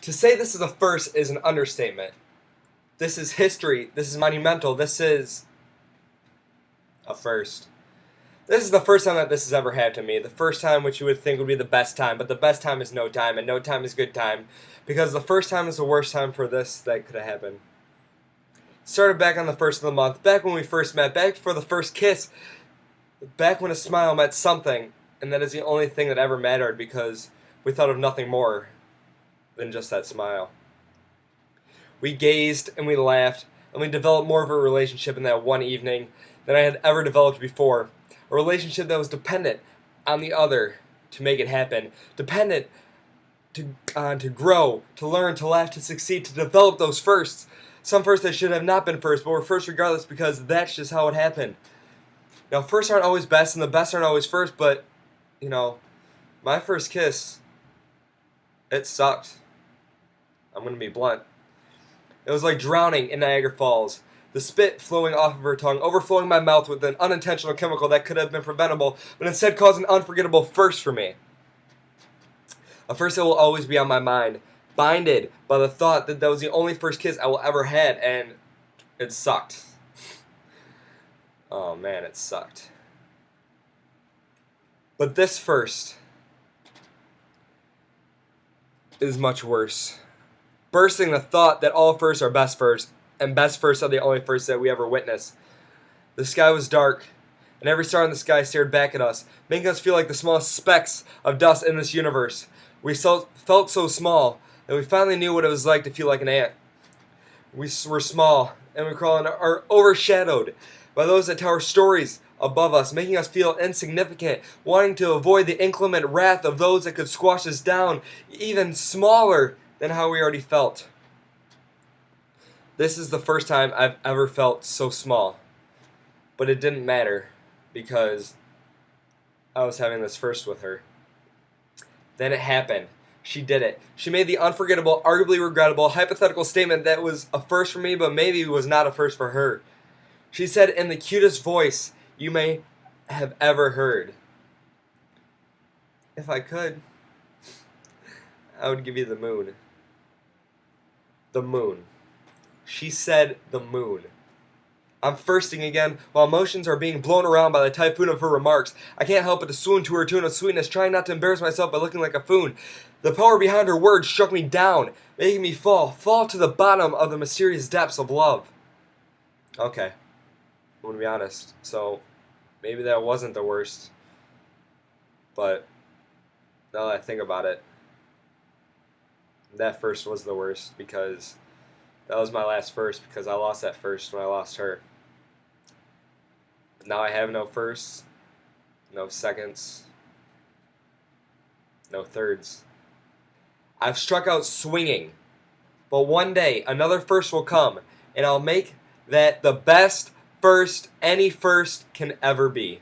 To say this is a first is an understatement. This is history. This is monumental. This is a first. This is the first time that this has ever happened to me. The first time which you would think would be the best time, but the best time is no time, and no time is good time. Because the first time is the worst time for this that could have happened. It started back on the first of the month, back when we first met, back for the first kiss, back when a smile meant something, and that is the only thing that ever mattered because we thought of nothing more than just that smile. We gazed and we laughed, and we developed more of a relationship in that one evening than I had ever developed before. A relationship that was dependent on the other to make it happen, dependent to grow, to learn, to laugh, to succeed, to develop those firsts. Some firsts that should have not been first, but were first regardless because that's just how it happened. Now, firsts aren't always best, and the best aren't always first, but, my first kiss, it sucked. I'm going to be blunt. It was like drowning in Niagara Falls. The spit flowing off of her tongue, overflowing my mouth with an unintentional chemical that could have been preventable, but instead caused an unforgettable first for me. A first that will always be on my mind, binded by the thought that that was the only first kiss I will ever had, and it sucked. Oh man, it sucked. But this first is much worse. Bursting the thought that all firsts are best firsts, and best firsts are the only firsts that we ever witness. The sky was dark, and every star in the sky stared back at us, making us feel like the smallest specks of dust in this universe. We felt so small that we finally knew what it was like to feel like an ant. We were small, and we crawl and are overshadowed by those that tower stories above us, making us feel insignificant, wanting to avoid the inclement wrath of those that could squash us down, even smaller than how we already felt. This is the first time I've ever felt so small. But it didn't matter because I was having this first with her. Then it happened. She did it. She made the unforgettable, arguably regrettable, hypothetical statement that was a first for me, but maybe was not a first for her. She said in the cutest voice you may have ever heard, "If I could, I would give you the moon." The moon. She said the moon. I'm firsting again while emotions are being blown around by the typhoon of her remarks. I can't help but to swoon to her tune of sweetness, trying not to embarrass myself by looking like a fool. The power behind her words struck me down, making me fall to the bottom of the mysterious depths of love. Okay, I'm gonna be honest. So, maybe that wasn't the worst. But, now that I think about it, that first was the worst because that was my last first because I lost that first when I lost her. Now I have no firsts, no seconds, no thirds. I've struck out swinging, but one day another first will come, and I'll make that the best first any first can ever be.